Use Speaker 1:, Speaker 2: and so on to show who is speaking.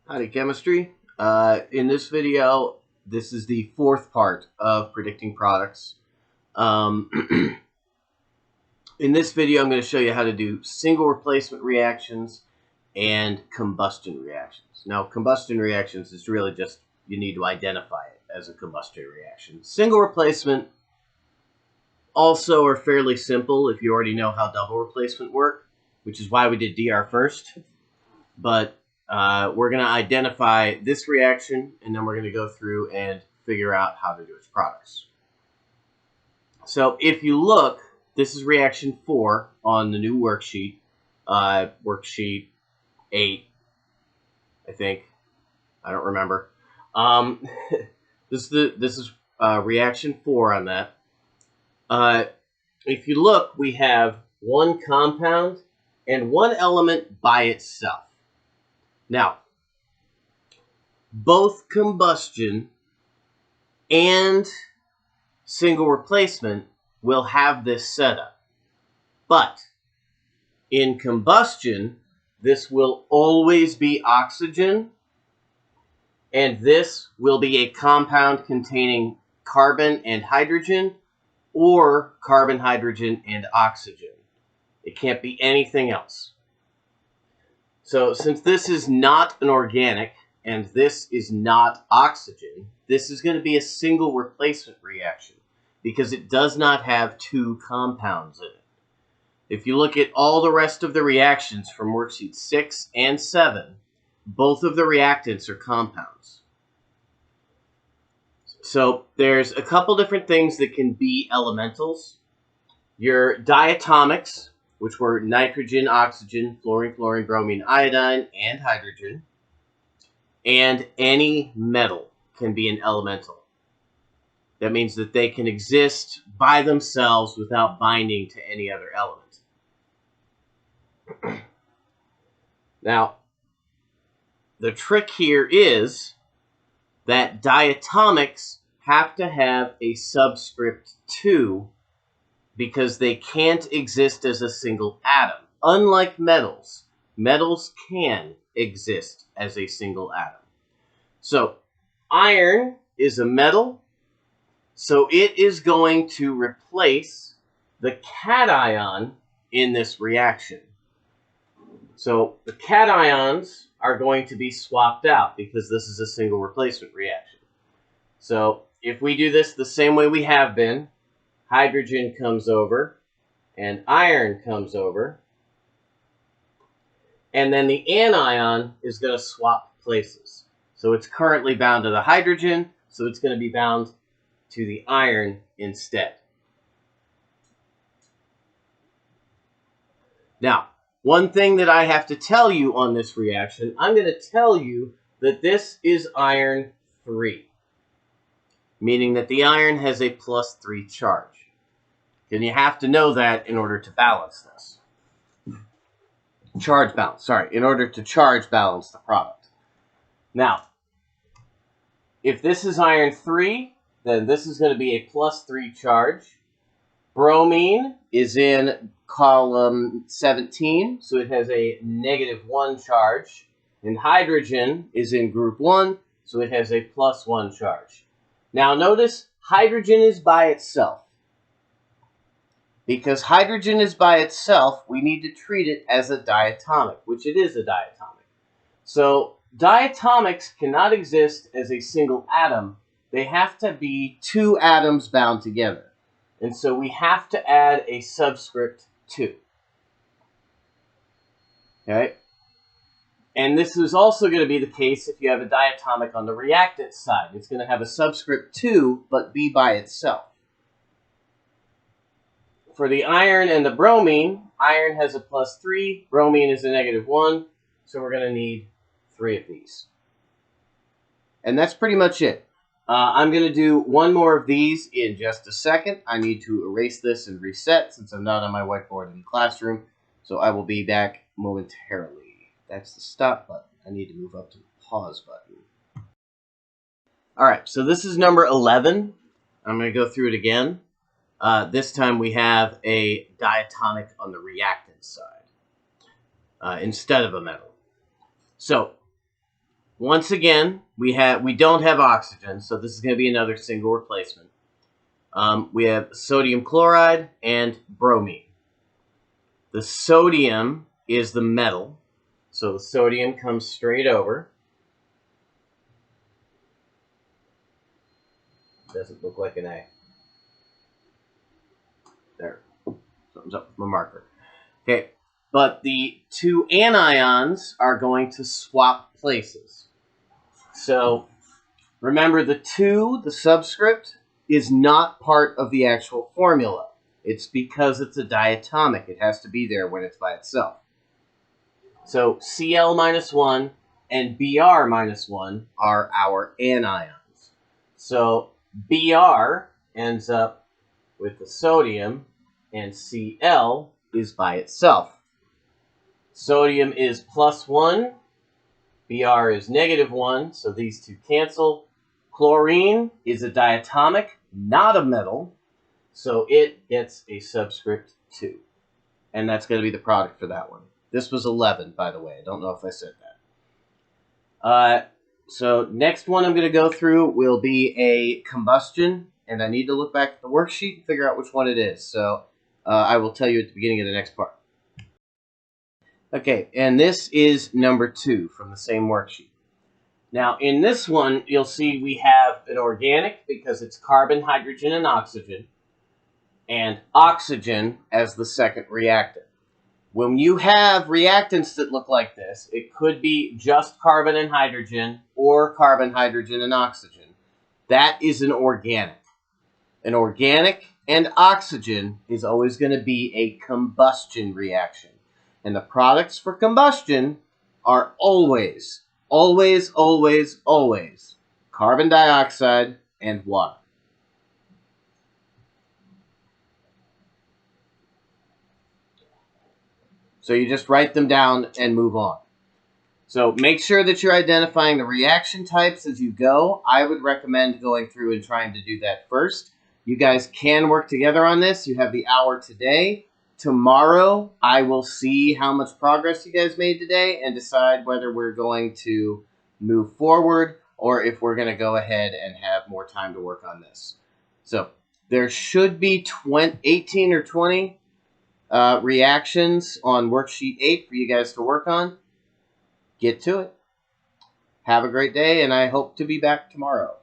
Speaker 1: Howdy chemistry. In this video, this is the fourth part of predicting products. In this video, I'm going to show you how to do single replacement reactions and combustion reactions. Now, combustion reactions is really just you need to identify it as a combustion reaction. Single replacement also are fairly simple if you already know how double replacement work, which is why we did DR first. But we're going to identify this reaction, and then we're going to go through and figure out how to do its products. So if you look, this is reaction 4 on the new worksheet, worksheet 8, I think. I don't remember. This is reaction 4 on that. If you look, we have one compound and one element by itself. Now, both combustion and single replacement will have this setup. But in combustion, this will always be oxygen, and this will be a compound containing carbon and hydrogen, or carbon, hydrogen, and oxygen. It can't be anything else. So since this is not an organic and this is not oxygen, this is going to be a single replacement reaction because it does not have two compounds in it. If you look at all the rest of the reactions from worksheet 6 and 7, both of the reactants are compounds. So there's a couple different things that can be elementals. Your diatomics, which were nitrogen, oxygen, fluorine, chlorine, bromine, iodine, and hydrogen. And any metal can be an elemental. That means that they can exist by themselves without binding to any other element. Now, the trick here is that diatomics have to have a subscript 2 because they can't exist as a single atom. Unlike metals, metals can exist as a single atom. So, iron is a metal, so it is going to replace the cation in this reaction. So, the cations are going to be swapped out because this is a single replacement reaction. So, if we do this the same way we have been, hydrogen comes over, and iron comes over, and then the anion is going to swap places. So it's currently bound to the hydrogen, so it's going to be bound to the iron instead. Now, one thing that I have to tell you on this reaction, I'm going to tell you that this is iron 3, meaning that the iron has a +3 charge. And you have to know that in order to balance this. Charge balance, sorry, in order to charge balance the product. Now, if this is iron 3, then this is going to be a +3 charge. Bromine is in column 17, so it has a -1 charge. And hydrogen is in group 1, so it has a +1 charge. Now notice hydrogen is by itself. Because hydrogen is by itself, we need to treat it as a diatomic, which it is a diatomic. So diatomics cannot exist as a single atom. They have to be two atoms bound together. And so we have to add a subscript 2. Okay? And this is also going to be the case if you have a diatomic on the reactant side. It's going to have a subscript 2, but be by itself. For the iron and the bromine, iron has a +3, bromine is a -1, so we're going to need 3 of these. And that's pretty much it. I'm going to do one more of these in just a second. I need to erase this and reset since I'm not on my whiteboard in the classroom, so I will be back momentarily. That's the stop button. I need to move up to the pause button. Alright, so this is number 11. I'm going to go through it again. This time we have a diatomic on the reactant side instead of a metal. So Once again, we don't have oxygen, so this is going to be another single replacement. We have sodium chloride and bromine. The sodium is the metal, so the sodium comes straight over. Doesn't look like an A. There. Something's up with my marker. Okay, but the two anions are going to swap places. So remember, the 2, the subscript, is not part of the actual formula. It's because it's a diatomic. It has to be there when it's by itself. So Cl minus 1 and Br minus 1 are our anions. So Br ends up with the sodium, and Cl is by itself. Sodium is +1, Br is -1, so these two cancel. Chlorine is a diatomic, not a metal, so it gets a subscript 2. And that's going to be the product for that one. This was 11, by the way. I don't know if I said that. So next one I'm going to go through will be a combustion, and I need to look back at the worksheet and figure out which one it is. So I will tell you at the beginning of the next part. Okay, and this is number 2 from the same worksheet. Now, in this one, you'll see we have an organic because it's carbon, hydrogen, and oxygen as the second reactant. When you have reactants that look like this, it could be just carbon and hydrogen or carbon, hydrogen, and oxygen. That is an organic. An organic and oxygen is always going to be a combustion reaction. And the products for combustion are always carbon dioxide and water. So you just write them down and move on. So make sure that you're identifying the reaction types as you go. I would recommend going through and trying to do that first. You guys can work together on this. You have the hour today. Tomorrow, I will see how much progress you guys made today and decide whether we're going to move forward or if we're going to go ahead and have more time to work on this. So there should be 18 or 20 reactions on worksheet 8 for you guys to work on. Get to it. Have a great day, and I hope to be back tomorrow.